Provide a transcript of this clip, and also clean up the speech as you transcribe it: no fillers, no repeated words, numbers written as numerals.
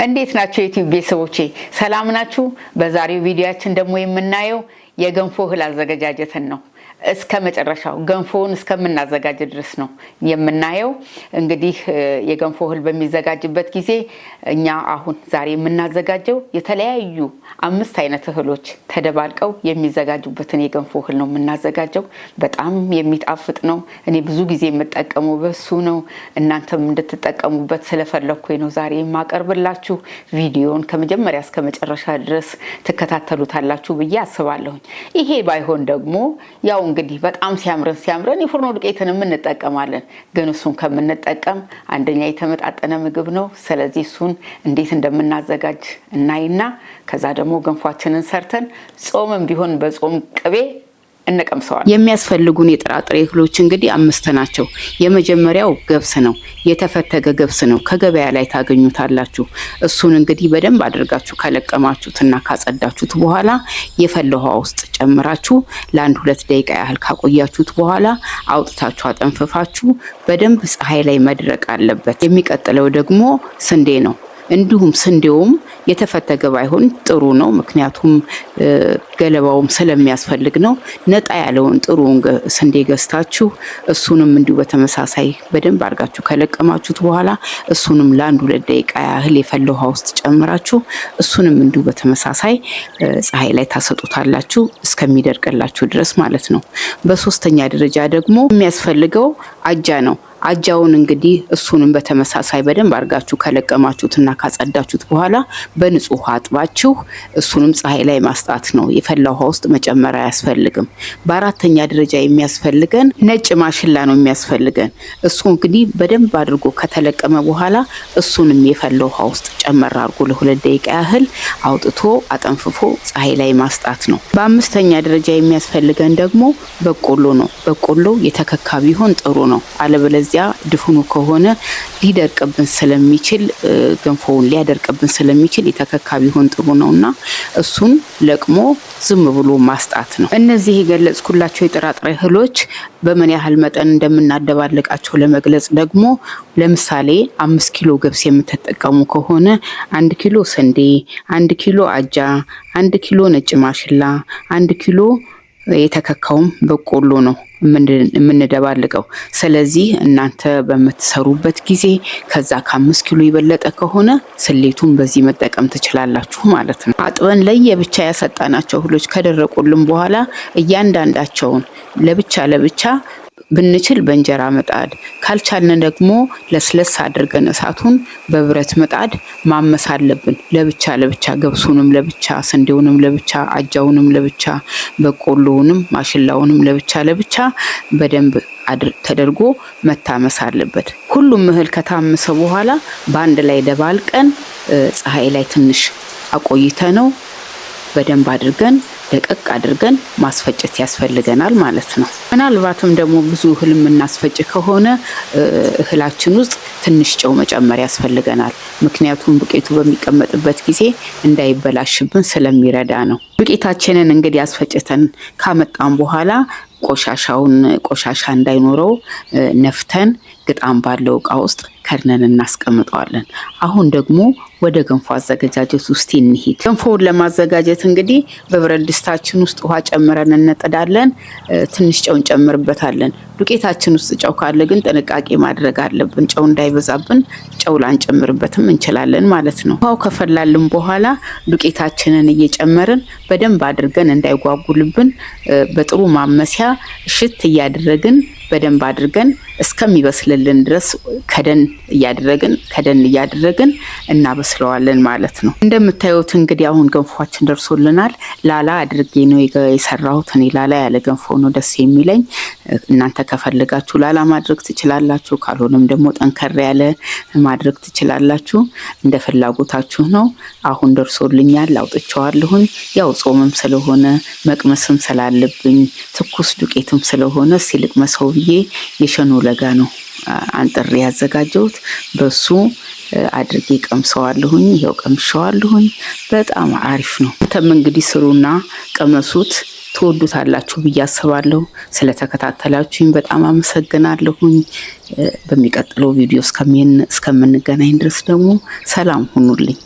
እንዴት ናችሁ የዩቲዩብ ቤተሰቦቼ? ሰላም ናችሁ? በዛሬው ቪዲዮአችን ደግሞ የምናየው የገንፎ እህል አዘገጃጀትን ነው። እስከ መጨረሻው ገንፎውን እስከምናዘጋጅ ድረስ ነው የምናየው። እንግዲህ የገንፎ እህል በሚዘጋጅበት ጊዜ እኛ አሁን ዛሬ የምናዘጋጀው የተለያዩ 5 አይነት እህሎች ተደባልቀው የሚዘጋጁበትን የገንፎ እህል ነው የምናዘጋጀው። በጣም የሚጣፍጥ ነው። እኔ ብዙ ጊዜ የምጠቀመው በሱ ነው። እናንተም እንድትጠቀሙበት ስለፈለኩኝ ነው ዛሬ የማቀርብላችሁ። ቪዲዮውን ከመጀመሪያ እስከ መጨረሻ ድረስ ትከታተሉታላችሁ ብዬ አስባለሁ። ይሄ ባይሆን ደግሞ ያው እንግዲህ በጣም ሲያምረን የፍርኖ ዱቄትን እንጠቀማለን። ግን እሱን ከምንጠቀም አንደኛ የተመጣጠነ ምግብ ነው። ስለዚህ እሱን እንዴት እንደምናዘጋጅ እናይና ከዛ ደግሞ ገንፏችንን ሰርተን ጾምም ቢሆን በጾም ቅቤ እንቀምሰዋለን። የሚያስፈልጉን የጥራጥሬ እህሎች እንግዲህ 5 ናቸው። የመጀመሪያው ገብስ ነው። የተፈተገ ገብስ ነው። ከገበያ ላይ ታገኙታላችሁ። እሱን እንግዲህ በደንብ አድርጋችሁ ከለቀማችሁትና ካጸዳችሁት በኋላ የፈላ ውሃ ውስጥ ጨምራችሁ ለ1-2 ደቂቃ ያህል ካቆያችሁት በኋላ አውጥታችሁ አጠንፍፋችሁ በደንብ ፀሐይ ላይ መድረቅ አለበት። የሚቀጥለው ደግሞ ስንዴ ነው። እንዲሁም ስንዴውም የተፈተገ ባይሆን ጥሩ ነው። ምክንያቱም ገለባውም ስለሚያስፈልግ ነው። ነጣ ያለውን ጥሩውን ስንዴ ገዝታችሁ እሱንም እንዲሁ በተመሳሳይ በደንብ አድርጋችሁ ከለቀማችሁት በኋላ እሱንም ለ1-2 ደቂቃ ያህል የፈላ ውሃ ውስጥ ጨምራችሁ እሱንም እንዲሁ በተመሳሳይ ፀሐይ ላይ ታሰጡታላችሁ እስከሚደርቅላችሁ ድረስ ማለት ነው። በሶስተኛ ደረጃ ደግሞ የሚያስፈልገው አጃ ነው። አጃውን እንግዲህ እሱንም በተመሳሳይ በደንብ አድርጋችሁ ከለቀማችሁትና ካጸዳችሁት በኋላ በንጹህ ውሃ አጥባችሁ እሱንም ፀሐይ ላይ ማስጣት ነው። የፈላ ውሃ ውስጥ መጨመር አያስፈልግም። በአራተኛ ደረጃ የሚያስፈልገን ነጭ ማሽላ ነው የሚያስፈልገን። እሱ እንግዲህ በደንብ አድርጎ ከተለቀመ በኋላ እሱንም የፈላ ውሃ ውስጥ ጨመር አድርጎ ለ2 ደቂቃ ያህል አውጥቶ አጠንፍፎ ፀሐይ ላይ ማስጣት ነው። በአምስተኛ ደረጃ የሚያስፈልገን ደግሞ በቆሎ ነው። በቆሎ የተከካ ቢሆን ጥሩ ነው። አለበለዚያ ድፍኑ ከሆነ ሊደርቅብን ስለሚችል ገንፎውን ሊያደርቅብን ስለሚችል የተከካ ቢሆን ጥሩ ነውና እሱን ለቅሞ ዝም ብሎ ማስጣት ነው። እነዚህ የገለጽኩላችሁ የጥራጥሬ እህሎች በምን ያህል መጠን እንደምናደባልቃቸው ለመግለጽ ደግሞ ለምሳሌ 5 ኪሎ ገብስ የምትጠቀሙ ከሆነ 1 ኪሎ ስንዴ፣ 1 ኪሎ አጃ፣ 1 ኪሎ ነጭ ማሽላ፣ 1 ኪሎ የተከካውም በቆሎ ነው የምንደባልቀው። ስለዚህ እናንተ በምትሰሩበት ጊዜ ከዛ ከ5 ኪሎ የበለጠ ከሆነ ስሌቱን በዚህ መጠቀም ትችላላችሁ ማለት ነው። አጥበን ለየብቻ ያሰጣናቸው እህሎች ከደረቁልን በኋላ እያንዳንዳቸውን ለብቻ ብንችል በእንጀራ ምጣድ ካልቻልን ደግሞ ለስለስ አድርገን እሳቱን በብረት ምጣድ ማመስ አለብን። ለብቻ ገብሱንም ለብቻ፣ ስንዴውንም ለብቻ፣ አጃውንም ለብቻ፣ በቆሎውንም ማሽላውንም ለብቻ በደንብ ተደርጎ መታመስ አለበት። ሁሉም እህል ከታመሰ በኋላ በአንድ ላይ ደባልቀን ፀሐይ ላይ ትንሽ አቆይተ ነው በደንብ አድርገን ደቀቅ አድርገን ማስፈጨት ያስፈልገናል ማለት ነው። ምናልባትም ደግሞ ብዙ እህል የምናስፈጭ ከሆነ እህላችን ውስጥ ትንሽ ጨው መጨመር ያስፈልገናል። ምክንያቱም ዱቄቱ በሚቀመጥበት ጊዜ እንዳይበላሽብን ስለሚረዳ ነው። ዱቄታችንን እንግዲህ አስፈጭተን ካመጣን በኋላ ቆሻሻ እንዳይኖረው ነፍተን ግጣም ባለው እቃ ውስጥ ከድነን እናስቀምጠዋለን። አሁን ደግሞ ወደ ገንፎ አዘገጃጀት ውስጥ እንሂድ። ገንፎውን ለማዘጋጀት እንግዲህ በብረት ድስታችን ውስጥ ውሃ ጨምረን እንጥዳለን። ትንሽ ጨው እንጨምርበታለን። ዱቄታችን ውስጥ ጨው ካለ ግን ጥንቃቄ ማድረግ አለብን። ጨው እንዳይበዛብን ጨው ላንጨምርበትም እንችላለን ማለት ነው። ውሃው ከፈላልን በኋላ ዱቄታችንን እየጨመርን በደንብ አድርገን እንዳይጓጉልብን በጥሩ ማመሲያ እሽት እያደረግን በደንብ አድርገን እስከሚበስልልን ድረስ ከደን እያደረግን እናበስለዋለን ማለት ነው። እንደምታዩት እንግዲህ አሁን ገንፎአችን ደርሶልናል። ላላ አድርጌ ነው የሰራሁት። እኔ ላላ ያለ ገንፎ ነው ደስ የሚለኝ። እናንተ ከፈለጋችሁ ላላ ማድረግ ትችላላችሁ። ካልሆነም ደግሞ ጠንከር ያለ ማድረግ ትችላላችሁ። እንደ ፍላጎታችሁ ነው። አሁን ደርሶልኛል፣ አውጥቼዋለሁኝ። ያው ጾምም ስለሆነ መቅመስም ስላለብኝ ትኩስ ዱቄትም ስለሆነ ሲልቅመሰው ብዬ የሸኖ ለጋ ነው አንጥሬ ያዘጋጀሁት። በሱ አድርጌ ቀምሰዋለሁኝ። ይሄው ቀምሸዋለሁኝ። በጣም አሪፍ ነው። እንተም እንግዲህ ስሩና ቀመሱት። ትወዱታላችሁ ብዬ አስባለሁ። ስለተከታተላችሁኝ በጣም አመሰግናለሁኝ። በሚቀጥለው ቪዲዮ እስከምንገናኝ ድረስ ደግሞ ሰላም ሁኑልኝ።